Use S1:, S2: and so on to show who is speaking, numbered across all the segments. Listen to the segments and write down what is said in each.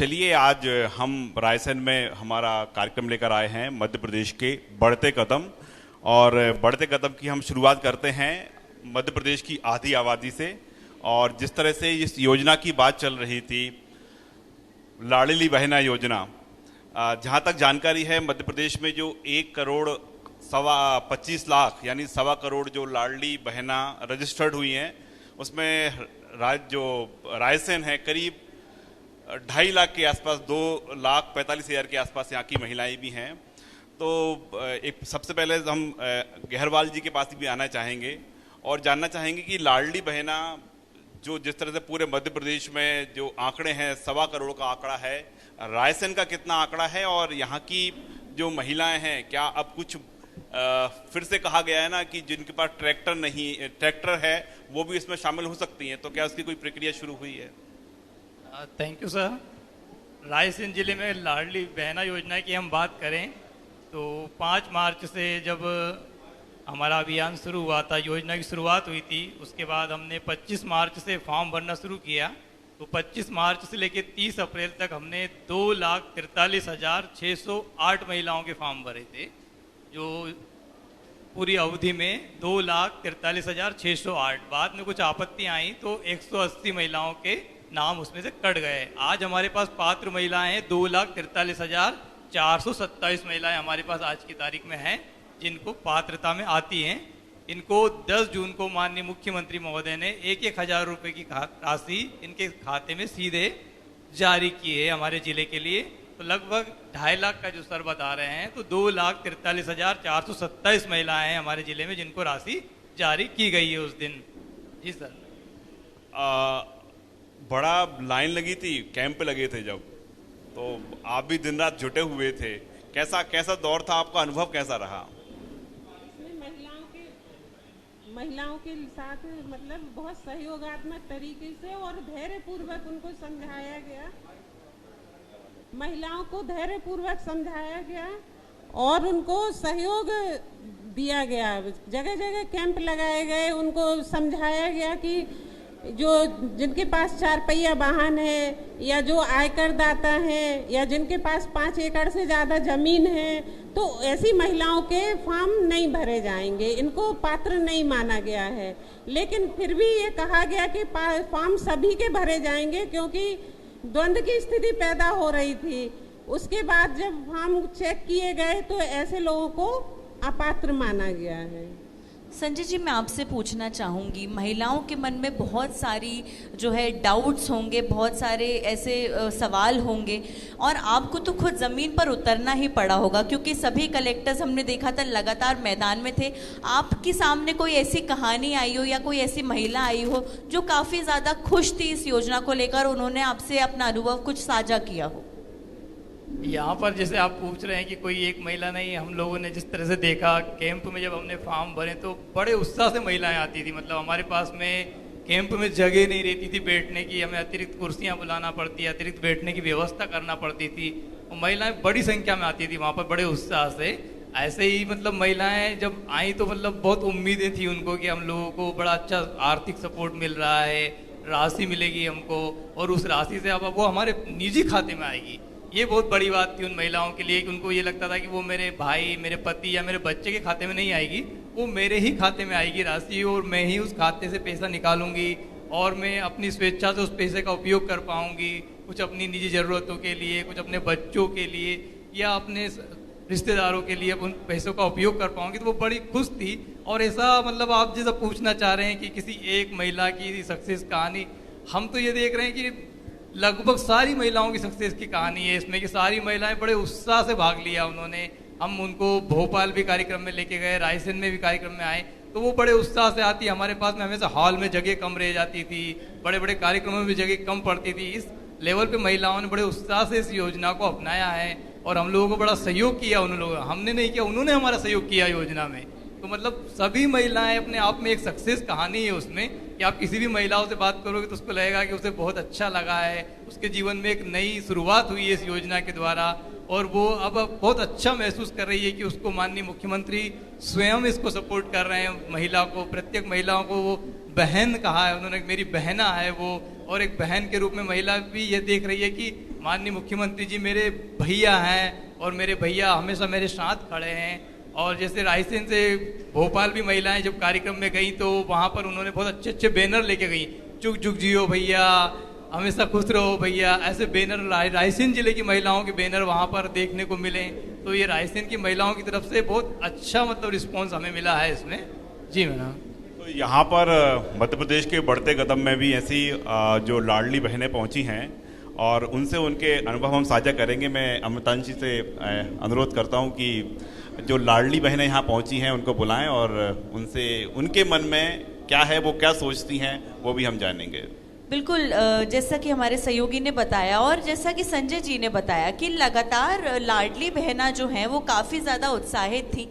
S1: चलिए आज हम रायसेन में हमारा कार्यक्रम लेकर आए हैं मध्य प्रदेश के बढ़ते कदम। और बढ़ते कदम की हम शुरुआत करते हैं मध्य प्रदेश की आधी आबादी से। और जिस तरह से इस योजना की बात चल रही थी, लाडली बहना योजना, जहाँ तक जानकारी है मध्य प्रदेश में जो 1 करोड़ 25 लाख यानी 1.25 करोड़ जो लाडली बहना रजिस्टर्ड हुई हैं, उसमें जो रायसेन है करीब 2.5 लाख के आसपास, 2,45,000 के आसपास यहाँ की महिलाएं भी हैं। तो एक सबसे पहले हम गहरवाल जी के पास भी आना चाहेंगे और जानना चाहेंगे कि लाडली बहना जो जिस तरह से पूरे मध्य प्रदेश में जो आंकड़े हैं, 1.25 करोड़ का आंकड़ा है, रायसेन का कितना आंकड़ा है और यहाँ की जो महिलाएं हैं, क्या अब कुछ फिर से कहा गया है ना कि जिनके पास ट्रैक्टर है वो भी इसमें शामिल हो सकती हैं, तो क्या उसकी कोई प्रक्रिया शुरू हुई है?
S2: Thank you sir. रायसेन जिले में लाडली बहना योजना की हम बात करें तो 5 मार्च से जब हमारा अभियान शुरू हुआ था, योजना की शुरुआत हुई थी, उसके बाद हमने 25 मार्च से फॉर्म भरना शुरू किया। तो 25 मार्च से लेकर 30 अप्रैल तक हमने 2,43,608 महिलाओं के फॉर्म भरे थे। जो पूरी अवधि में 2,43,608। बाद में कुछ आपत्तियां आई तो 180 महिलाओं के नाम उसमें से कट गए। आज हमारे पास पात्र महिलाएं हैं 2,43,427 महिलाएं हमारे पास आज की तारीख में हैं जिनको पात्रता में आती हैं। इनको 10 जून को माननीय मुख्यमंत्री महोदय ने 1,000 रुपये की राशि इनके खाते में सीधे जारी की है हमारे जिले के लिए। तो लगभग 2.5 लाख का जो सर बता रहे हैं, तो 2,43,427 महिलाएं हैं हमारे जिले में जिनको राशि जारी की गई है उस दिन। जी सर।
S1: बड़ा लाइन लगी थी, कैंप लगे थे जब, तो आप भी दिन रात जुटे हुए थे। कैसा दौर था, आपका अनुभव कैसा रहा?
S3: महिलाओं के साथ मतलब बहुत सहयोगात्मक तरीके से और धैर्यपूर्वक उनको समझाया गया, महिलाओं को धैर्यपूर्वक समझाया गया और उनको सहयोग दिया गया। जगह जगह कैंप लगाए गए, उनको समझाया गया कि जिनके पास 4 पहिया वाहन है या जो आयकर दाता है या जिनके पास 5 एकड़ से ज़्यादा ज़मीन है, तो ऐसी महिलाओं के फॉर्म नहीं भरे जाएंगे, इनको पात्र नहीं माना गया है। लेकिन फिर भी ये कहा गया कि फॉर्म सभी के भरे जाएंगे, क्योंकि द्वंद्व की स्थिति पैदा हो रही थी। उसके बाद जब फॉर्म चेक किए गए तो ऐसे लोगों को अपात्र माना गया है।
S4: संजय जी, मैं आपसे पूछना चाहूँगी, महिलाओं के मन में बहुत सारी जो है डाउट्स होंगे, बहुत सारे ऐसे सवाल होंगे और आपको तो खुद ज़मीन पर उतरना ही पड़ा होगा क्योंकि सभी कलेक्टर्स हमने देखा था लगातार मैदान में थे। आपके सामने कोई ऐसी कहानी आई हो या कोई ऐसी महिला आई हो जो काफ़ी ज़्यादा खुश थी इस योजना को लेकर, उन्होंने आपसे अपना अनुभव कुछ साझा किया हो?
S2: यहाँ पर जैसे आप पूछ रहे हैं कि कोई एक महिला नहीं, हम लोगों ने जिस तरह से देखा कैंप में जब हमने फॉर्म भरे तो बड़े उत्साह से महिलाएं आती थी। मतलब हमारे पास में कैंप में जगह नहीं रहती थी बैठने की, हमें अतिरिक्त कुर्सियाँ बुलाना पड़ती, अतिरिक्त बैठने की व्यवस्था करना पड़ती थी। और महिलाएं बड़ी संख्या में आती थी वहाँ पर बड़े उत्साह से। ऐसे ही मतलब महिलाएं जब आई तो मतलब बहुत उम्मीदें थी उनको कि हम लोगों को बड़ा अच्छा आर्थिक सपोर्ट मिल रहा है, राशि मिलेगी हमको और उस राशि से अब वो हमारे निजी खाते में आएगी। ये बहुत बड़ी बात थी उन महिलाओं के लिए कि उनको ये लगता था कि वो मेरे भाई, मेरे पति या मेरे बच्चे के खाते में नहीं आएगी, वो मेरे ही खाते में आएगी राशि और मैं ही उस खाते से पैसा निकालूंगी और मैं अपनी स्वेच्छा से उस पैसे का उपयोग कर पाऊंगी, कुछ अपनी निजी ज़रूरतों के लिए, कुछ अपने बच्चों के लिए या अपने रिश्तेदारों के लिए उन पैसों का उपयोग कर पाऊंगी। तो वो बड़ी खुश थी। और ऐसा मतलब आप जैसा पूछना चाह रहे हैं कि किसी एक महिला की सक्सेस कहानी, हम तो ये देख रहे हैं कि लगभग सारी महिलाओं की सक्सेस की कहानी है इसमें कि सारी महिलाएं बड़े उत्साह से भाग लिया उन्होंने। हम उनको भोपाल भी कार्यक्रम में लेके गए, रायसेन में भी कार्यक्रम में आए, तो वो बड़े उत्साह से आती। हमारे पास में हमेशा हॉल में जगह कम रह जाती थी, बड़े बड़े कार्यक्रमों में भी जगह कम पड़ती थी। इस लेवल पे महिलाओं ने बड़े उत्साह से इस योजना को अपनाया है और हम लोगों को बड़ा सहयोग किया। उन लोगों हमने नहीं किया, उन्होंने हमारा सहयोग किया योजना में। तो मतलब सभी महिलाएं अपने आप में एक सक्सेस कहानी है उसमें कि आप किसी भी महिलाओं से बात करोगे तो उसको लगेगा कि उसे बहुत अच्छा लगा है, उसके जीवन में एक नई शुरुआत हुई है इस योजना के द्वारा और वो अब बहुत अच्छा महसूस कर रही है कि उसको माननीय मुख्यमंत्री स्वयं इसको सपोर्ट कर रहे हैं। महिला को, प्रत्येक महिलाओं को वो बहन कहा है उन्होंने, मेरी बहना है वो, और एक बहन के रूप में महिला भी ये देख रही है कि माननीय मुख्यमंत्री जी मेरे भैया हैं और मेरे भैया हमेशा मेरे साथ खड़े हैं। और जैसे रायसेन से भोपाल भी महिलाएं जब कार्यक्रम में गई तो वहाँ पर उन्होंने बहुत अच्छे अच्छे बैनर लेके गई, चुक चुक जियो भैया, हमेशा खुश रहो भैया, ऐसे बैनर रायसेन जिले की महिलाओं के बैनर वहाँ पर देखने को मिले। तो ये रायसेन की महिलाओं की तरफ से बहुत अच्छा मतलब रिस्पॉन्स हमें मिला है इसमें। जी मैडम।
S1: तो यहाँ पर मध्य प्रदेश के बढ़ते कदम में भी ऐसी जो लाडली बहनें पहुँची हैं और उनसे उनके अनुभव हम साझा करेंगे। मैं अमृतांशी से अनुरोध करता हूँ कि जो लाडली बहनें यहाँ पहुँची हैं उनको बुलाएं और उनसे उनके मन में क्या है, वो क्या सोचती हैं, वो भी हम जानेंगे।
S4: बिल्कुल, जैसा कि हमारे सहयोगी ने बताया और जैसा कि संजय जी ने बताया कि लगातार लाडली बहना जो हैं वो काफ़ी ज़्यादा उत्साहित थी।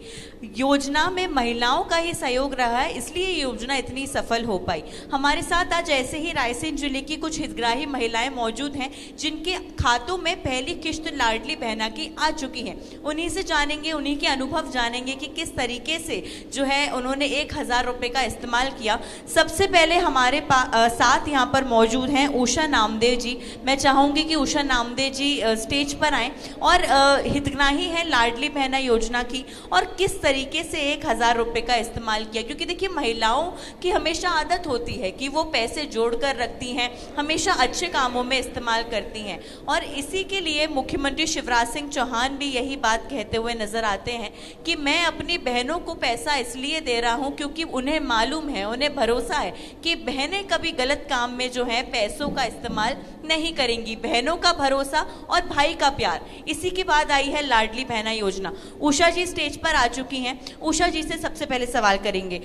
S4: योजना में महिलाओं का ही सहयोग रहा है, इसलिए ये योजना इतनी सफल हो पाई। हमारे साथ आज ऐसे ही रायसेन जिले की कुछ हितग्राही महिलाएं मौजूद हैं जिनके खातों में पहली किश्त लाडली बहना की आ चुकी है। उन्हीं से जानेंगे, उन्हीं के अनुभव जानेंगे कि किस तरीके से जो है उन्होंने 1000 रुपये का इस्तेमाल किया। सबसे पहले हमारे साथ यहाँ पर मौजूद हैं उषा नामदेव जी। मैं चाहूंगी कि उषा नामदेव जी स्टेज पर आएं और हितग्राही हैं लाडली बहना योजना की और किस तरीके से 1000 रुपये का इस्तेमाल किया। क्योंकि देखिए महिलाओं की हमेशा आदत होती है कि वो पैसे जोड़कर रखती हैं, हमेशा अच्छे कामों में इस्तेमाल करती हैं और इसी के लिए मुख्यमंत्री शिवराज सिंह चौहान भी यही बात कहते हुए नजर आते हैं कि मैं अपनी बहनों को पैसा इसलिए दे रहा हूँ क्योंकि उन्हें मालूम है, उन्हें भरोसा है कि बहनें कभी गलत काम में जो है पैसों का इस्तेमाल नहीं करेंगी। बहनों का भरोसा और भाई का प्यार, इसी के बाद आई है लाडली बहना योजना। उषा जी स्टेज पर आ चुकी हैं। उषा जी से सबसे पहले सवाल करेंगे।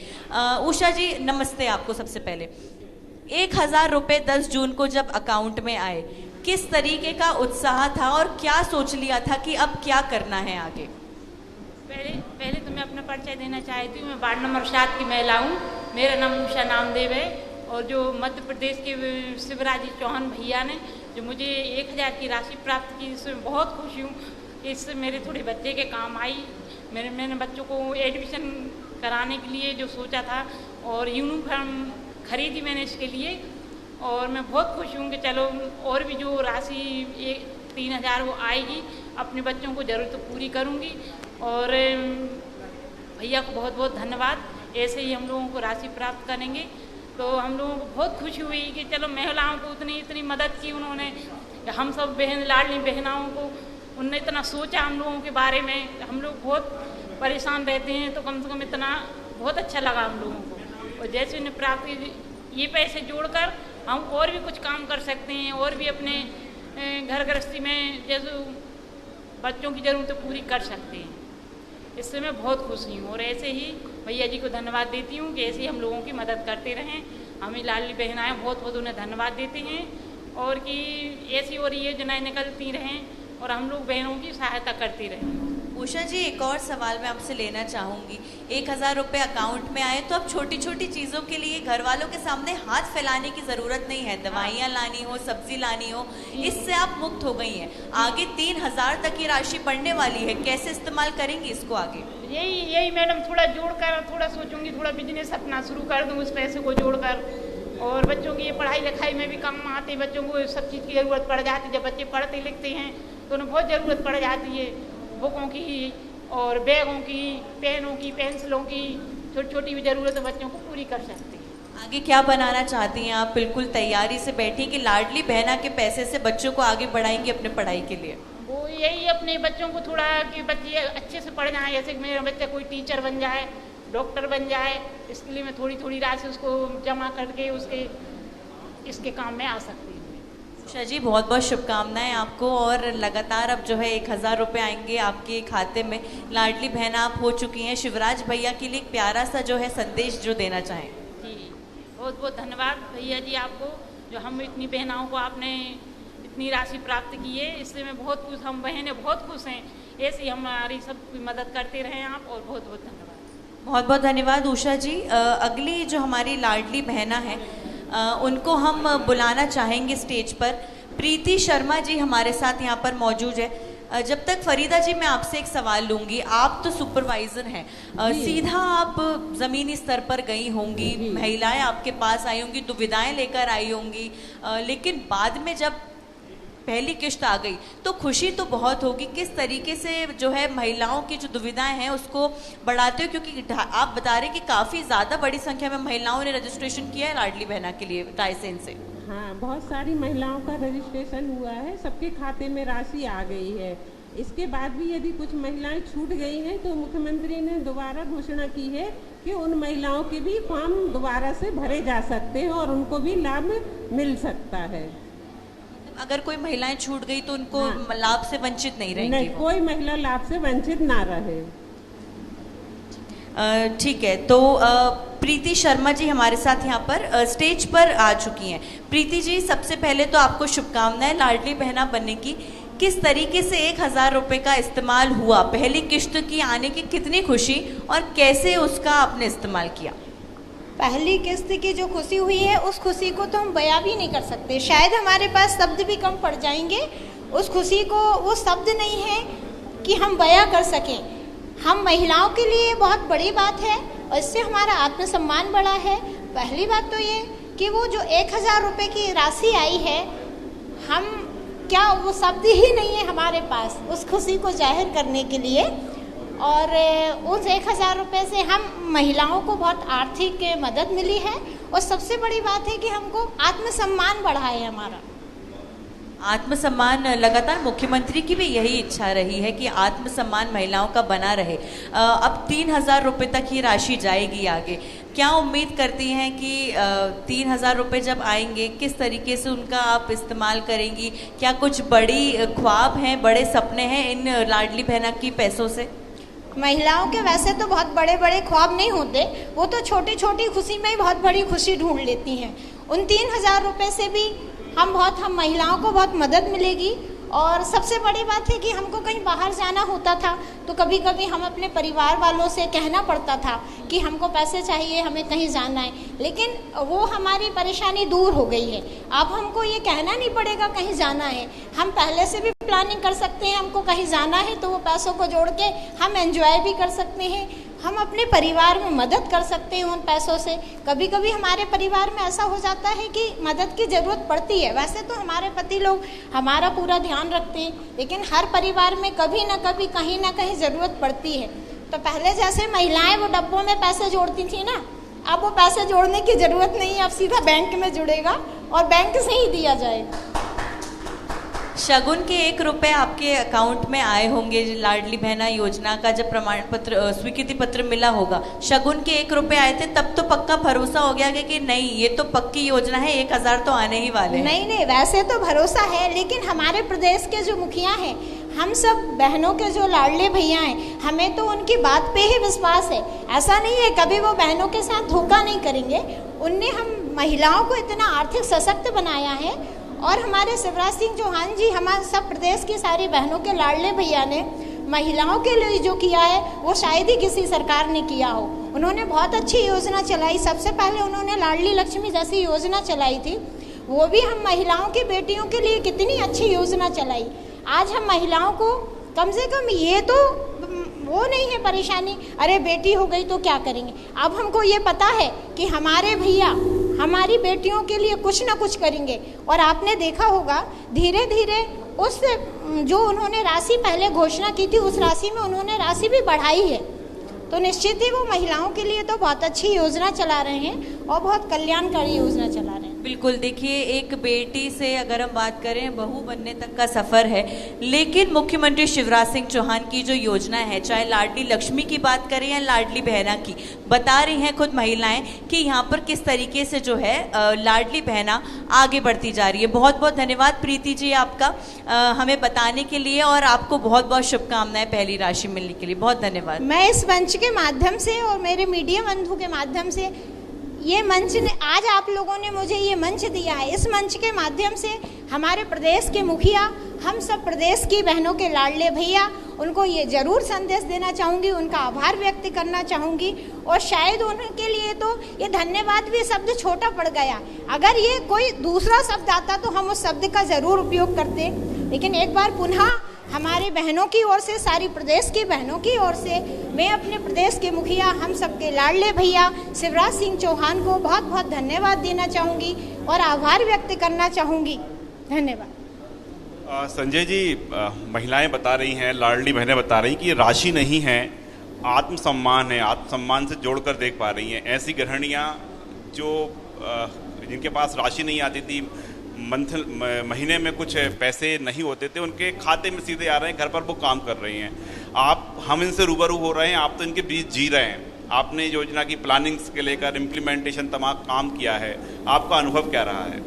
S4: उषा जी नमस्ते। आपको सबसे पहले 1000 रुपये 10 जून को जब अकाउंट में आए, किस तरीके का उत्साह था और क्या सोच लिया था कि अब क्या करना है आगे?
S5: पहले तो मैं अपना परिचय देना चाहती हूँ। मैं वार्ड नंबर 7 की महिला हूँ। मेरा नाम उषा नामदेव है और जो मध्य प्रदेश के शिवराज जी चौहान भैया ने जो मुझे 1000 की राशि प्राप्त की, इसमें बहुत खुशी हूँ। इससे मेरे थोड़े बच्चे के काम आई। मैंने बच्चों को एडमिशन कराने के लिए जो सोचा था और यूनिफॉर्म खरीदी मैंने इसके लिए और मैं बहुत खुश हूँ कि चलो और भी जो राशि 3000 वो आएगी, अपने बच्चों को ज़रूर तो पूरी करूँगी। और भैया को बहुत बहुत धन्यवाद। ऐसे ही हम लोगों को राशि प्राप्त करेंगे तो हम लोगों को बहुत खुशी हुई कि चलो महिलाओं को इतनी मदद की उन्होंने। हम सब बहन लाडली बहनाओं को उनने इतना सोचा हम लोगों के बारे में। हम लोग बहुत परेशान रहते हैं तो कम से कम इतना बहुत अच्छा लगा हम लोगों को। और जैसे उन्हें प्राप्त ये पैसे जोड़कर हम और भी कुछ काम कर सकते हैं और भी अपने घर गृहस्थी में जैसे बच्चों की ज़रूरतें पूरी कर सकते हैं। इससे मैं बहुत खुश हूँ और ऐसे ही भैया जी को धन्यवाद देती हूँ कि ऐसे ही हम लोगों की मदद करते रहें। हमें लाडली बहनाएँ बहुत बहुत उन्हें धन्यवाद देते हैं और कि ऐसी और ये योजनाएँ निकलती रहें और हम लोग बहनों की सहायता करते रहें।
S4: उषा जी एक और सवाल मैं आपसे लेना चाहूँगी। 1000 रुपये अकाउंट में आए तो अब छोटी छोटी चीज़ों के लिए घर वालों के सामने हाथ फैलाने की ज़रूरत नहीं है। दवाइयाँ लानी हो, सब्जी लानी हो, इससे आप मुक्त हो गई हैं। आगे 3000 तक की राशि बढ़ने वाली है, कैसे इस्तेमाल करेंगी इसको आगे?
S5: यही मैडम थोड़ा जोड़कर थोड़ा सोचूंगी, थोड़ा बिजनेस अपना शुरू कर दूँ उस पैसे को जोड़कर। और बच्चों की ये पढ़ाई लिखाई में भी काम आते, बच्चों को सब चीज़ की ज़रूरत पड़ जाती है। जब बच्चे पढ़ते लिखते हैं तो उन्हें बहुत ज़रूरत पड़ जाती है, बुकों की और बैगों की, पेनों की, पेंसिलों की, छोटी छोटी भी ज़रूरत बच्चों को पूरी कर सकते हैं।
S4: आगे क्या बनाना चाहती हैं आप? बिल्कुल तैयारी से बैठी कि लाडली बहना के पैसे से बच्चों को आगे बढ़ाएंगी अपने पढ़ाई के लिए?
S5: वो यही अपने बच्चों को थोड़ा कि बच्चे अच्छे से पढ़ जाएँ, जैसे मेरा बच्चा कोई टीचर बन जाए, डॉक्टर बन जाए, इसके लिए मैं थोड़ी थोड़ी राशि उसको जमा करके इसके काम में आ सकती हूँ।
S4: उषा जी बहुत बहुत शुभकामनाएं आपको और लगातार अब जो है 1000 रुपये आएंगे आपके खाते में। लाडली बहना आप हो चुकी हैं। शिवराज भैया के लिए एक प्यारा सा जो है संदेश जो देना चाहें।
S5: जी बहुत बहुत धन्यवाद भैया जी आपको, जो हम इतनी बहनाओं को आपने इतनी राशि प्राप्त की है, इससे मैं बहुत खुश, हम बहनें बहुत खुश हैं। ऐसे ही हमारी सब मदद करते रहें आप और बहुत बहुत धन्यवाद।
S4: बहुत बहुत धन्यवाद उषा जी। अगली जो हमारी लाडली बहना है उनको हम बुलाना चाहेंगे स्टेज पर। प्रीति शर्मा जी हमारे साथ यहाँ पर मौजूद है। जब तक फरीदा जी मैं आपसे एक सवाल लूँगी, आप तो सुपरवाइज़र हैं, सीधा आप ज़मीनी स्तर पर गई होंगी, महिलाएं आपके पास आई होंगी, दुविधाएं लेकर आई होंगी, लेकिन बाद में जब पहली किश्त आ गई तो खुशी तो बहुत होगी, किस तरीके से जो है महिलाओं की जो दुविधाएं हैं उसको बढ़ाते हो, क्योंकि आप बता रहे हैं कि काफ़ी ज़्यादा बड़ी संख्या में महिलाओं ने रजिस्ट्रेशन किया है लाडली बहना के लिए रायसेन से।
S3: हाँ, बहुत सारी महिलाओं का रजिस्ट्रेशन हुआ है, सबके खाते में राशि आ गई है। इसके बाद भी यदि कुछ महिलाएं छूट गई हैं तो मुख्यमंत्री ने दोबारा घोषणा की है कि उन महिलाओं के भी फॉर्म दोबारा से भरे जा सकते हैं और उनको भी लाभ मिल सकता है।
S4: अगर कोई महिलाएं छूट गई तो उनको लाभ से वंचित नहीं रहेंगी?
S3: नहीं, कोई महिला लाभ से वंचित ना रहे।
S4: ठीक है, तो प्रीति शर्मा जी हमारे साथ यहाँ पर स्टेज पर आ चुकी हैं। प्रीति जी, सबसे पहले तो आपको शुभकामनाएं लाडली बहना बनने की। किस तरीके से 1000 रुपये का इस्तेमाल हुआ, पहली किश्त की आने की कितनी खुशी और कैसे उसका आपने इस्तेमाल किया?
S6: पहली किस्त की जो खुशी हुई है उस खुशी को तो हम बयां भी नहीं कर सकते, शायद हमारे पास शब्द भी कम पड़ जाएंगे। उस खुशी को, वो शब्द नहीं है कि हम बयां कर सकें। हम महिलाओं के लिए बहुत बड़ी बात है और इससे हमारा आत्मसम्मान बढ़ा है। पहली बात तो ये कि वो जो 1000 रुपये की राशि आई है, हम क्या, वो शब्द ही नहीं है हमारे पास उस खुशी को जाहिर करने के लिए। और उस 1000 रुपये से हम महिलाओं को बहुत आर्थिक मदद मिली है और सबसे बड़ी बात है कि हमको आत्मसम्मान बढ़ा है। हमारा
S4: आत्मसम्मान, लगातार मुख्यमंत्री की भी यही इच्छा रही है कि आत्मसम्मान महिलाओं का बना रहे। अब 3000 रुपये तक ये राशि जाएगी आगे। क्या उम्मीद करती हैं कि 3000 रुपये जब आएंगे किस तरीके से उनका आप इस्तेमाल करेंगी? क्या कुछ बड़ी ख्वाब हैं, बड़े सपने हैं इन लाडली बहना की पैसों से?
S6: महिलाओं के वैसे तो बहुत बड़े बड़े ख्वाब नहीं होते, वो तो छोटी छोटी खुशी में ही बहुत बड़ी खुशी ढूंढ लेती हैं। उन 3000 रुपये से भी हम महिलाओं को बहुत मदद मिलेगी। और सबसे बड़ी बात है कि हमको कहीं बाहर जाना होता था तो कभी कभी हम अपने परिवार वालों से कहना पड़ता था कि हमको पैसे चाहिए, हमें कहीं जाना है, लेकिन वो हमारी परेशानी दूर हो गई है। अब हमको ये कहना नहीं पड़ेगा कहीं जाना है, हम पहले से भी प्लानिंग कर सकते हैं। हमको कहीं जाना है तो वो पैसों को जोड़ के हम एंजॉय भी कर सकते हैं, हम अपने परिवार में मदद कर सकते हैं उन पैसों से। कभी कभी हमारे परिवार में ऐसा हो जाता है कि मदद की ज़रूरत पड़ती है। वैसे तो हमारे पति लोग हमारा पूरा ध्यान रखते हैं, लेकिन हर परिवार में कभी ना कभी कहीं ना कहीं ज़रूरत पड़ती है। तो पहले जैसे महिलाएं वो डब्बों में पैसे जोड़ती थी ना, अब वो पैसे जोड़ने की ज़रूरत नहीं है, अब सीधा बैंक में जुड़ेगा और बैंक से ही दिया जाएगा।
S4: शगुन के 1 रुपये आपके अकाउंट में आए होंगे लाडली बहना योजना का जब प्रमाण पत्र, स्वीकृति पत्र मिला होगा। शगुन के 1 रुपये आए थे, तब तो पक्का भरोसा हो गया कि नहीं ये तो पक्की योजना है, 1000 तो आने ही वाले हैं।
S6: नहीं, वैसे तो भरोसा है, लेकिन हमारे प्रदेश के जो मुखिया हैं, हम सब बहनों के जो लाडले भैया हैं, हमें तो उनकी बात पे ही विश्वास है। ऐसा नहीं है कभी वो बहनों के साथ धोखा नहीं करेंगे। उनने हम महिलाओं को इतना आर्थिक सशक्त बनाया है। और हमारे शिवराज सिंह चौहान जी, हमारे सब प्रदेश की सारी बहनों के लाडले भैया ने महिलाओं के लिए जो किया है वो शायद ही किसी सरकार ने किया हो। उन्होंने बहुत अच्छी योजना चलाई। सबसे पहले उन्होंने लाडली लक्ष्मी जैसी योजना चलाई थी, वो भी हम महिलाओं की बेटियों के लिए कितनी अच्छी योजना चलाई। आज हम महिलाओं को कम से कम ये तो वो नहीं है परेशानी, अरे बेटी हो गई तो क्या करेंगे। अब हमको ये पता है कि हमारे भैया हमारी बेटियों के लिए कुछ ना कुछ करेंगे। और आपने देखा होगा धीरे धीरे उस जो उन्होंने राशि पहले घोषणा की थी, उस राशि में उन्होंने राशि भी बढ़ाई है। तो निश्चित ही वो महिलाओं के लिए तो बहुत अच्छी योजना चला रहे हैं और बहुत कल्याणकारी योजना चला रहे हैं।
S4: बिल्कुल, देखिए एक बेटी से अगर हम बात करें बहू बनने तक का सफ़र है, लेकिन मुख्यमंत्री शिवराज सिंह चौहान की जो योजना है, चाहे लाडली लक्ष्मी की बात करें या लाडली बहना की, बता रही हैं खुद महिलाएं कि यहाँ पर किस तरीके से जो है लाडली बहना आगे बढ़ती जा रही है। बहुत बहुत धन्यवाद प्रीति जी आपका हमें बताने के लिए, और आपको बहुत बहुत शुभकामनाएं पहली राशि मिलने के लिए। बहुत धन्यवाद।
S6: मैं इस मंच के माध्यम से और मेरे मीडिया बंधु के माध्यम से, ये मंच ने आज आप लोगों ने मुझे ये मंच दिया है, इस मंच के माध्यम से हमारे प्रदेश के मुखिया, हम सब प्रदेश की बहनों के लाडले भैया, उनको ये ज़रूर संदेश देना चाहूँगी, उनका आभार व्यक्त करना चाहूँगी। और शायद उनके लिए तो ये धन्यवाद भी शब्द छोटा पड़ गया। अगर ये कोई दूसरा शब्द आता तो हम उस शब्द का ज़रूर उपयोग करते, लेकिन एक बार पुनः हमारे बहनों की ओर से, सारी प्रदेश की बहनों की ओर से, मैं अपने प्रदेश के मुखिया, हम सबके लाडले भैया शिवराज सिंह चौहान को बहुत बहुत धन्यवाद देना चाहूँगी और आभार व्यक्त करना चाहूँगी। धन्यवाद।
S1: संजय जी, महिलाएं बता रही हैं, लाडली बहनें बता रही कि राशि नहीं है, आत्मसम्मान है, आत्मसम्मान से जोड़कर देख पा रही हैं। ऐसी गृहिणियां जो जिनके पास राशि नहीं आती थी, महीने में कुछ पैसे नहीं होते थे, उनके खाते में सीधे आ रहे हैं, घर पर वो काम कर रही हैं। हम इनसे रूबरू हो रहे हैं, आप तो इनके बीच जी रहे हैं। आपने योजना की प्लानिंग्स के लेकर इम्प्लीमेंटेशन तमाम काम किया है, आपका अनुभव क्या रहा है?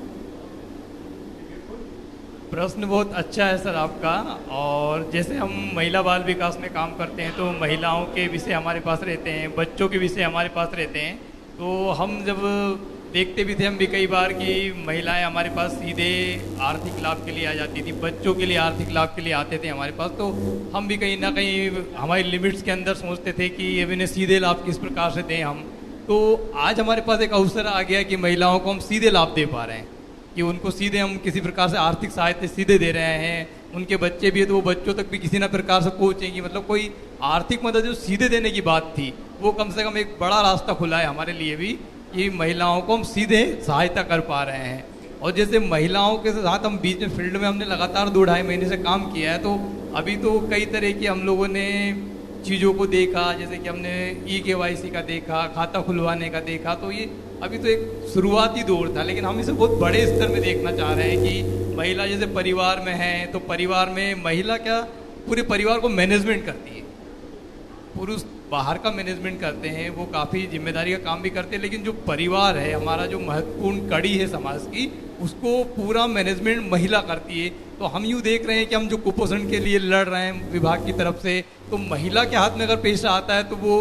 S2: प्रश्न बहुत अच्छा है सर आपका। और जैसे हम महिला बाल विकास में काम करते हैं तो महिलाओं के विषय हमारे पास रहते हैं, बच्चों के विषय हमारे पास रहते हैं। तो हम जब देखते भी थे हम भी कई बार कि महिलाएं हमारे पास सीधे आर्थिक लाभ के लिए आ जाती थी, बच्चों के लिए आर्थिक लाभ के लिए आते थे हमारे पास। तो हम भी कहीं ना कहीं हमारी लिमिट्स के अंदर सोचते थे कि अब इन्हें सीधे लाभ किस प्रकार से दें हम। तो आज हमारे पास एक अवसर आ गया कि महिलाओं को हम सीधे लाभ दे पा रहे हैं, कि उनको सीधे हम किसी प्रकार से आर्थिक सहायता सीधे दे रहे हैं। उनके बच्चे भी है तो वो बच्चों तक भी किसी ना प्रकार से पहुँचेंगी। मतलब कोई आर्थिक मदद जो सीधे देने की बात थी, वो कम से कम एक बड़ा रास्ता खुला है हमारे लिए भी, कि महिलाओं को हम सीधे सहायता कर पा रहे हैं। और जैसे महिलाओं के साथ हम बीच में फील्ड में हमने लगातार 2-2.5 महीने से काम किया है, तो अभी तो कई तरह की हम लोगों ने चीज़ों को देखा, जैसे कि हमने EKYC का देखा, खाता खुलवाने का देखा। तो ये अभी तो एक शुरुआती दौर था, लेकिन हम इसे बहुत बड़े स्तर में देखना चाह रहे हैं कि महिला जैसे परिवार में है, तो परिवार में महिला क्या पूरे परिवार को मैनेजमेंट करती है। पुरुष बाहर का मैनेजमेंट करते हैं, वो काफ़ी जिम्मेदारी का काम भी करते हैं, लेकिन जो परिवार है हमारा, जो महत्वपूर्ण कड़ी है समाज की, उसको पूरा मैनेजमेंट महिला करती है। तो हम यूँ देख रहे हैं कि हम जो कुपोषण के लिए लड़ रहे हैं विभाग की तरफ से, तो महिला के हाथ में अगर पैसा आता है तो वो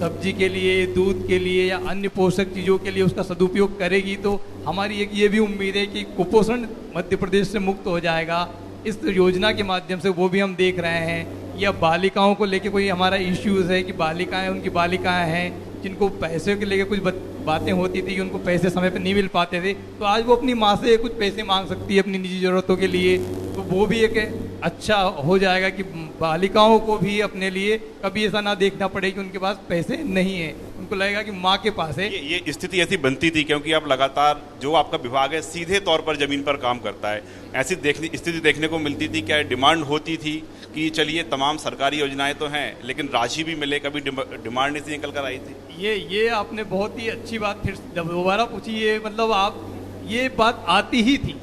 S2: सब्जी के लिए, दूध के लिए या अन्य पोषक चीज़ों के लिए उसका सदुपयोग करेगी। तो हमारी एक ये भी उम्मीद है कि कुपोषण मध्य प्रदेश से मुक्त हो जाएगा इस योजना के माध्यम से, वो भी हम देख रहे हैं। या बालिकाओं को लेके कोई हमारा इश्यूज़ है कि बालिकाएं, उनकी बालिकाएं हैं जिनको पैसे के लेके कुछ बातें होती थी कि उनको पैसे समय पर नहीं मिल पाते थे, तो आज वो अपनी माँ से कुछ पैसे मांग सकती है अपनी निजी ज़रूरतों के लिए। तो वो भी एक अच्छा हो जाएगा कि बालिकाओं को भी अपने लिए कभी ऐसा ना देखना पड़े कि उनके पास पैसे नहीं है, उनको लगेगा कि माँ के पास है।
S1: ये स्थिति ऐसी बनती थी क्योंकि अब लगातार जो आपका विभाग है सीधे तौर पर जमीन पर काम करता है। ऐसी स्थिति देखने को मिलती थी, क्या डिमांड होती थी कि चलिए तमाम सरकारी योजनाएं तो हैं लेकिन राशि भी मिले, कभी डिमांड नहीं निकल कर आई थी?
S2: ये आपने बहुत ही अच्छी बात फिर दोबारा पूछी। ये मतलब आप ये बात आती ही थी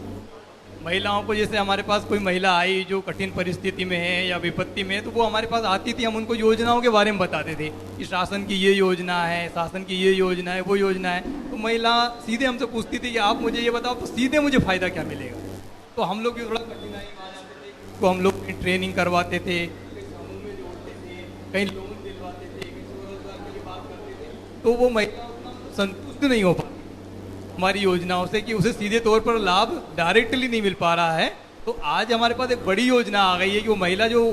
S2: महिलाओं को। जैसे हमारे पास कोई महिला आई जो कठिन परिस्थिति में है या विपत्ति में है, तो वो हमारे पास आती थी, हम उनको योजनाओं के बारे में बताते थे कि शासन की ये योजना है, शासन की ये योजना है, वो योजना है। तो महिला सीधे हमसे पूछती थी कि आप मुझे ये बताओ तो सीधे मुझे फ़ायदा क्या मिलेगा। तो हम लोग भी थोड़ा कठिनाई मान आते थे, तो हम लोग ट्रेनिंग करवाते थे, कहीं समूह में जोड़ते थे, कहीं लोन दिलवाते थे, कहीं स्वरोजगार के लिए बात करते थे। तो वो महिला उतना संतुष्ट नहीं हो पाती हमारी योजनाओं से कि उसे सीधे तौर पर लाभ डायरेक्टली नहीं मिल पा रहा है। तो आज हमारे पास एक बड़ी योजना आ गई है कि वो महिला जो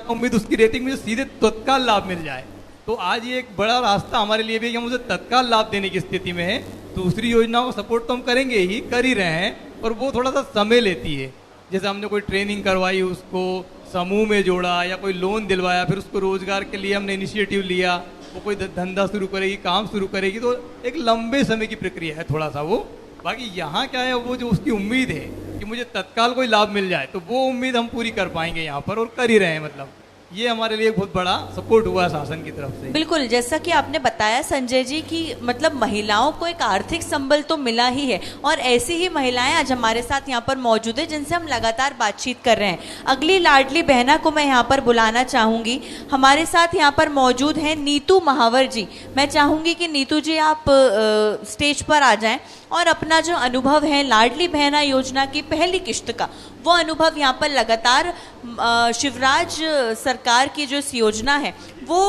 S2: उम्मीद उसकी रेटिंग में सीधे तत्काल लाभ मिल जाए। तो आज ये एक बड़ा रास्ता हमारे लिए भी है कि हम उसे तत्काल लाभ देने की स्थिति में है। दूसरी योजनाओं का सपोर्ट तो हम करेंगे ही, कर ही रहे हैं, और वो थोड़ा सा समय लेती है। जैसे हमने कोई ट्रेनिंग करवाई, उसको समूह में जोड़ा, या कोई लोन दिलवाया, फिर उसको रोजगार के लिए हमने इनिशिएटिव लिया, वो कोई धंधा शुरू करेगी, काम शुरू करेगी, तो एक लंबे समय की प्रक्रिया है थोड़ा सा वो। बाकी यहाँ क्या है, वो जो उसकी उम्मीद है कि मुझे तत्काल कोई लाभ मिल जाए, तो वो उम्मीद हम पूरी कर पाएंगे यहाँ पर, और कर ही रहे हैं। मतलब ये हमारे लिए बहुत बड़ा सपोर्ट हुआ है शासन की तरफ से।
S4: बिल्कुल, जैसा कि आपने बताया संजय जी कि मतलब महिलाओं को एक आर्थिक संबल तो मिला ही है, और ऐसी ही महिलाएं आज हमारे साथ यहाँ पर मौजूद है जिनसे हम लगातार बातचीत कर रहे हैं। अगली लाडली बहना को मैं यहाँ पर बुलाना चाहूँगी। हमारे साथ यहाँ पर मौजूद हैं नीतू महावर जी। मैं चाहूँगी कि नीतू जी आप स्टेज पर आ जाएं और अपना जो अनुभव है लाडली बहना योजना की पहली किश्त का, वो अनुभव यहाँ पर लगातार शिवराज सरकार की जो इस योजना है वो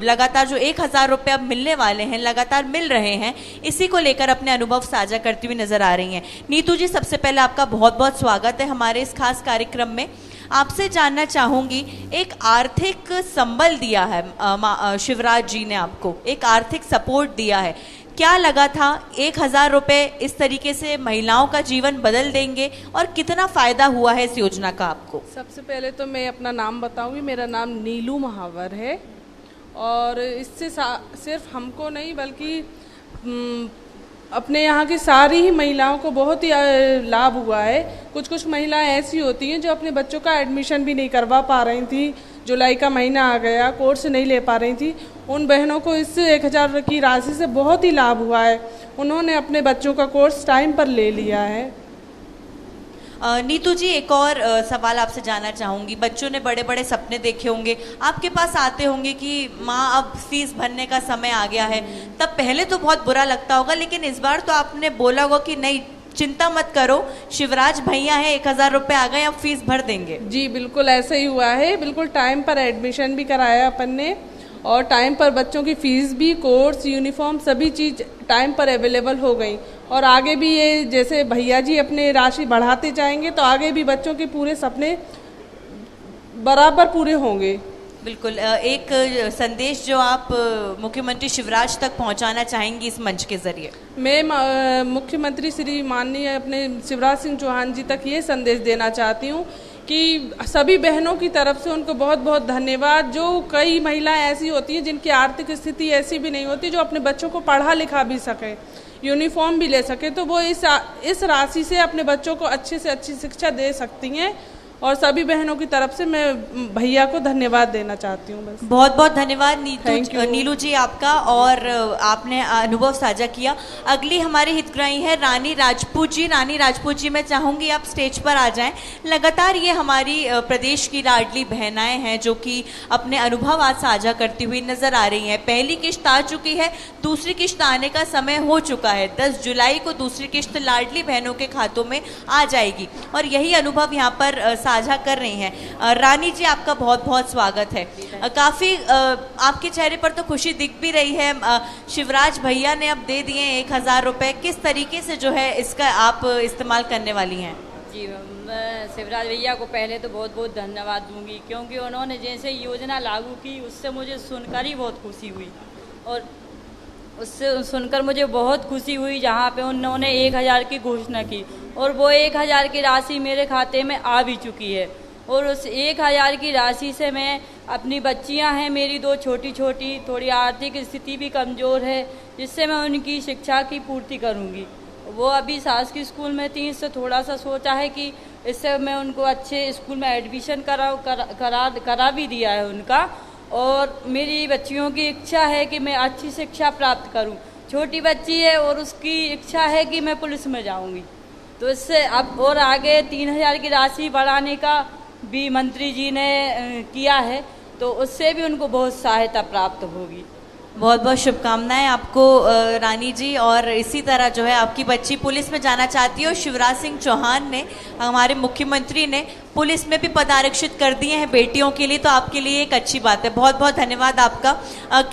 S4: लगातार जो 1000 रुपये अब मिलने वाले हैं, लगातार मिल रहे हैं, इसी को लेकर अपने अनुभव साझा करती हुई नजर आ रही हैं। नीतू जी, सबसे पहले आपका बहुत बहुत स्वागत है हमारे इस खास कार्यक्रम में। आपसे जानना चाहूँगी, एक आर्थिक संबल दिया है शिवराज जी ने, आपको एक आर्थिक सपोर्ट दिया है, क्या लगा था 1000 रुपये इस तरीके से महिलाओं का जीवन बदल देंगे, और कितना फ़ायदा हुआ है इस योजना का आपको?
S7: सबसे पहले तो मैं अपना नाम बताऊंगी। मेरा नाम नीलू महावर है, और इससे सिर्फ हमको नहीं बल्कि अपने यहाँ की सारी ही महिलाओं को बहुत ही लाभ हुआ है। कुछ कुछ महिलाएं ऐसी होती हैं जो अपने बच्चों का एडमिशन भी नहीं करवा पा रही थी, जुलाई का महीना आ गया, कोर्स नहीं ले पा रही थी, उन बहनों को इस 1000 की राशि से बहुत ही लाभ हुआ है। उन्होंने अपने बच्चों का कोर्स टाइम पर ले लिया है।
S4: नीतू जी, एक और सवाल आपसे जानना चाहूँगी। बच्चों ने बड़े बड़े सपने देखे होंगे, आपके पास आते होंगे कि माँ अब फीस भरने का समय आ गया है, तब पहले तो बहुत बुरा लगता होगा, लेकिन इस बार तो आपने बोला होगा कि नहीं चिंता मत करो, शिवराज भैया है, 1000 रुपये आ गए, अब फीस भर देंगे।
S7: जी बिल्कुल ऐसा ही हुआ है। बिल्कुल टाइम पर एडमिशन भी कराया अपन ने, और टाइम पर बच्चों की फीस भी, कोर्स, यूनिफॉर्म सभी चीज़ टाइम पर अवेलेबल हो गई। और आगे भी ये जैसे भैया जी अपने राशि बढ़ाते जाएंगे तो आगे भी बच्चों के पूरे सपने बराबर पूरे होंगे।
S4: बिल्कुल, एक संदेश जो आप मुख्यमंत्री शिवराज तक पहुंचाना चाहेंगी इस मंच के जरिए?
S7: मैं मुख्यमंत्री श्री माननीय अपने शिवराज सिंह चौहान जी तक ये संदेश देना चाहती हूँ कि सभी बहनों की तरफ से उनको बहुत बहुत धन्यवाद। जो कई महिलाएं ऐसी होती हैं जिनकी आर्थिक स्थिति ऐसी भी नहीं होती जो अपने बच्चों को पढ़ा लिखा भी सके, यूनिफॉर्म भी ले सके, तो वो इस राशि से अपने बच्चों को अच्छे से अच्छी शिक्षा दे सकती हैं। और सभी बहनों की तरफ से मैं भैया को धन्यवाद देना चाहती हूँ। बस
S4: बहुत बहुत धन्यवाद नीलू जी आपका, और आपने अनुभव साझा किया। अगली हमारी हितग्राही है रानी राजपूत जी। रानी राजपूत जी, मैं चाहूँगी आप स्टेज पर आ जाएं। लगातार ये हमारी प्रदेश की लाडली बहनाएं हैं जो कि अपने अनुभव आज साझा करती हुई नजर आ रही हैं। पहली किश्त आ चुकी है, दूसरी किश्त आने का समय हो चुका है। 10 जुलाई को दूसरी किश्त लाडली बहनों के खातों में आ जाएगी और यही अनुभव यहाँ पर साझा कर रही हैं। रानी जी, आपका बहुत बहुत स्वागत है। काफ़ी आपके चेहरे पर तो खुशी दिख भी रही है। शिवराज भैया ने अब दे दिए 1000 रुपये, किस तरीके से जो है इसका आप इस्तेमाल करने वाली हैं?
S8: जी, मैं शिवराज भैया को पहले तो बहुत बहुत धन्यवाद दूंगी, क्योंकि उन्होंने जैसे योजना लागू की उससे मुझे सुनकर ही बहुत खुशी हुई, और उससे सुनकर मुझे बहुत खुशी हुई जहाँ पे उन्होंने 1000 की घोषणा की, और वो 1000 की राशि मेरे खाते में आ भी चुकी है। और उस 1000 की राशि से मैं अपनी बच्चियां हैं मेरी 2 छोटी छोटी, थोड़ी आर्थिक स्थिति भी कमज़ोर है, जिससे मैं उनकी शिक्षा की पूर्ति करूंगी। वो अभी शासकीय स्कूल में थी, इससे थोड़ा सा सोचा है कि इससे मैं उनको अच्छे स्कूल में एडमिशन करा भी दिया है उनका। और मेरी बच्चियों की इच्छा है कि मैं अच्छी शिक्षा प्राप्त करूं। छोटी बच्ची है और उसकी इच्छा है कि मैं पुलिस में जाऊंगी, तो इससे अब और आगे 3000 की राशि बढ़ाने का भी मंत्री जी ने किया है, तो उससे भी उनको बहुत सहायता प्राप्त होगी।
S4: बहुत बहुत शुभकामनाएं आपको रानी जी। और इसी तरह जो है आपकी बच्ची पुलिस में जाना चाहती है और शिवराज सिंह चौहान ने, हमारे मुख्यमंत्री ने पुलिस में भी पदारक्षित कर दिए हैं बेटियों के लिए, तो आपके लिए एक अच्छी बात है। बहुत बहुत धन्यवाद आपका।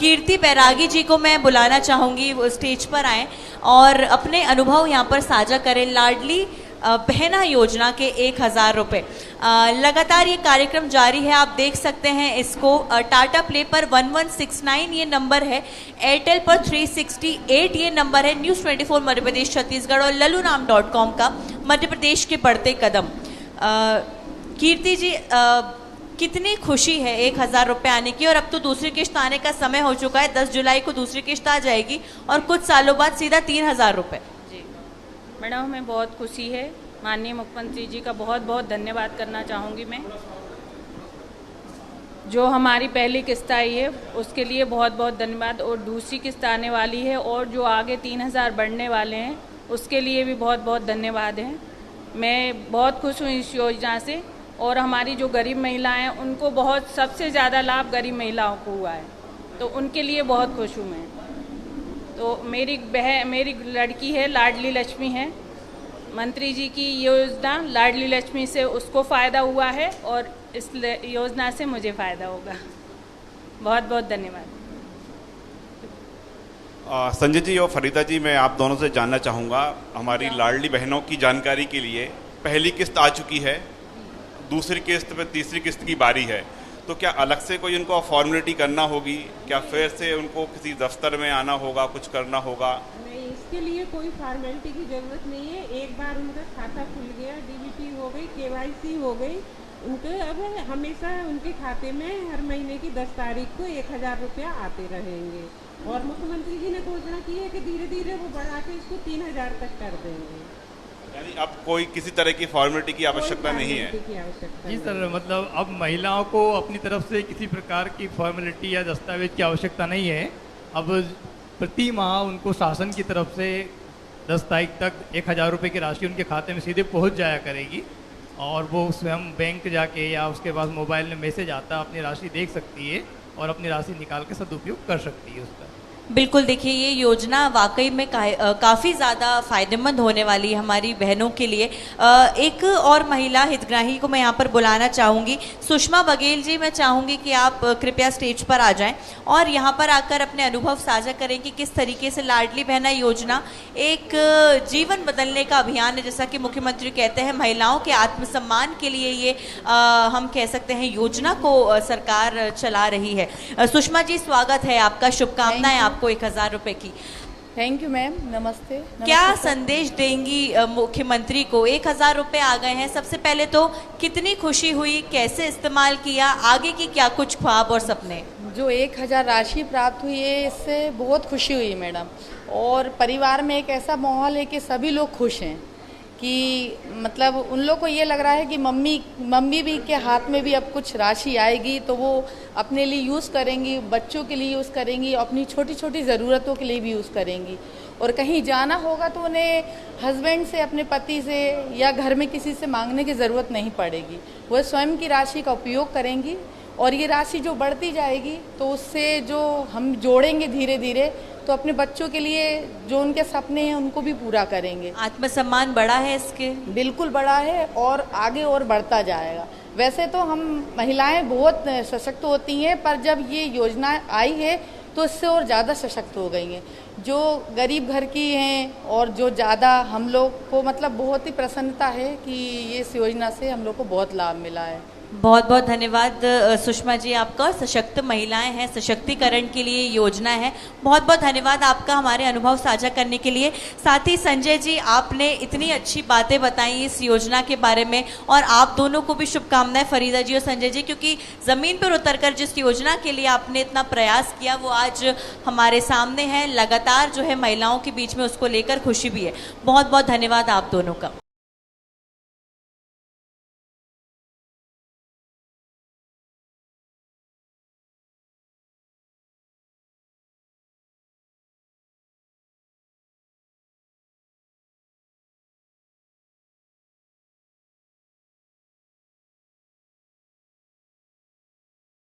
S4: कीर्ति बैरागी जी को मैं बुलाना चाहूँगी, वो स्टेज पर आएँ और अपने अनुभव यहाँ पर साझा करें लाडली बहना योजना के 1000 रुपये। लगातार ये कार्यक्रम जारी है, आप देख सकते हैं इसको। टाटा प्ले पर 1169 ये नंबर है, एयरटेल पर 368 ये नंबर है, न्यूज़ 24 मध्य प्रदेश छत्तीसगढ़ और lalunam.com का मध्य प्रदेश के बढ़ते कदम। कीर्ति जी, कितनी खुशी है 1000 रुपये आने की, और अब तो दूसरी किश्त आने का समय हो चुका है, 10 जुलाई को दूसरी किश्त आ जाएगी और कुछ सालों बाद सीधा 3000 रुपये।
S5: मैडम, हमें बहुत खुशी है। माननीय मुख्यमंत्री जी का बहुत बहुत धन्यवाद करना चाहूँगी मैं। जो हमारी पहली किस्त आई है उसके लिए बहुत बहुत धन्यवाद, और दूसरी किस्त आने वाली है और जो आगे 3000 बढ़ने वाले हैं उसके लिए भी बहुत बहुत धन्यवाद है। मैं बहुत खुश हूँ इस योजना से, और हमारी जो गरीब महिलाएं हैं उनको बहुत सबसे ज़्यादा लाभ गरीब महिलाओं को हुआ है, तो उनके लिए बहुत खुश हूँ मैं। तो मेरी लड़की है लाडली लक्ष्मी है, मंत्री जी की योजना लाडली लक्ष्मी से उसको फ़ायदा हुआ है और इस योजना से मुझे फ़ायदा होगा। बहुत बहुत धन्यवाद।
S1: संजय जी और फरीदा जी, मैं आप दोनों से जानना चाहूँगा, हमारी लाडली बहनों की जानकारी के लिए पहली किस्त आ चुकी है, दूसरी किस्त पे तीसरी किस्त की बारी है, तो क्या अलग से कोई उनको फॉर्मेलिटी करना होगी? क्या फिर से उनको किसी दफ्तर में आना होगा, कुछ करना होगा?
S3: नहीं, इसके लिए कोई फॉर्मेलिटी की ज़रूरत नहीं है। एक बार उनका खाता खुल गया, डीबीटी हो गई, केवाईसी हो गई, उनके अब हमेशा उनके खाते में हर महीने की 10 तारीख को 1000 रुपया आते रहेंगे। और मुख्यमंत्री जी ने घोषणा की है कि धीरे धीरे वो बढ़ा के इसको 3000 तक कर देंगे।
S1: यानी अब कोई किसी तरह की फॉर्मेलिटी की आवश्यकता नहीं है।
S2: जी सर, मतलब अब महिलाओं को अपनी तरफ से किसी प्रकार की फॉर्मेलिटी या दस्तावेज की आवश्यकता नहीं है। अब प्रति माह उनको शासन की तरफ से 10 तारीख तक 1000 रुपये की राशि उनके खाते में सीधे पहुंच जाया करेगी और वो स्वयं बैंक जाके या उसके पास मोबाइल में मैसेज आता अपनी राशि देख सकती है और अपनी राशि निकाल के सदुपयोग कर सकती है उसका।
S4: बिल्कुल, देखिए ये योजना वाकई में काफ़ी ज़्यादा फायदेमंद होने वाली है हमारी बहनों के लिए। एक और महिला हितग्राही को मैं यहाँ पर बुलाना चाहूँगी। सुषमा बघेल जी, मैं चाहूँगी कि आप कृपया स्टेज पर आ जाएं और यहाँ पर आकर अपने अनुभव साझा करें कि किस तरीके से लाडली बहना योजना एक जीवन बदलने का अभियान है। जैसा कि मुख्यमंत्री कहते हैं, महिलाओं के आत्मसम्मान के लिए ये हम कह सकते हैं योजना को सरकार चला रही है। सुषमा जी, स्वागत है आपका, शुभकामनाएं आपको 1000 रुपए की।
S9: थैंक यू मैम, नमस्ते।
S4: क्या संदेश देंगी मुख्यमंत्री को? 1000 रुपए आ गए हैं। सबसे पहले तो कितनी खुशी हुई, कैसे इस्तेमाल किया, आगे की क्या कुछ ख्वाब और सपने?
S9: जो 1000 राशि प्राप्त हुई है इससे बहुत खुशी हुई मैडम, और परिवार में एक ऐसा माहौल है कि सभी लोग खुश हैं कि मतलब उन लोग को ये लग रहा है कि मम्मी भी के हाथ में भी अब कुछ राशि आएगी तो वो अपने लिए यूज़ करेंगी, बच्चों के लिए यूज़ करेंगी, अपनी छोटी छोटी ज़रूरतों के लिए भी यूज़ करेंगी। और कहीं जाना होगा तो उन्हें हस्बैंड से, अपने पति से या घर में किसी से मांगने की ज़रूरत नहीं पड़ेगी। वो स्वयं की राशि का उपयोग करेंगी और ये राशि जो बढ़ती जाएगी तो उससे जो हम जोड़ेंगे धीरे धीरे तो अपने बच्चों के लिए जो उनके सपने हैं उनको भी पूरा करेंगे।
S4: आत्मसम्मान बढ़ा है इसके?
S9: बिल्कुल बढ़ा है और आगे और बढ़ता जाएगा। वैसे तो हम महिलाएं बहुत सशक्त होती हैं, पर जब ये योजना आई है तो इससे और ज़्यादा सशक्त हो गई हैं। जो गरीब घर की हैं और जो ज़्यादा हम लोग को मतलब बहुत ही प्रसन्नता है कि ये इस योजना से हम लोग को बहुत लाभ मिला है।
S4: बहुत बहुत धन्यवाद सुषमा जी आपका। सशक्त महिलाएं हैं, सशक्तिकरण के लिए योजना है। बहुत बहुत धन्यवाद आपका हमारे अनुभव साझा करने के लिए। साथ ही संजय जी, आपने इतनी अच्छी बातें बताई इस योजना के बारे में और आप दोनों को भी शुभकामनाएं, फरीदा जी और संजय जी, क्योंकि ज़मीन पर उतरकर जिस योजना के लिए आपने इतना प्रयास किया वो आज हमारे सामने है। लगातार जो है महिलाओं के बीच में उसको लेकर खुशी भी है। बहुत बहुत धन्यवाद आप दोनों का।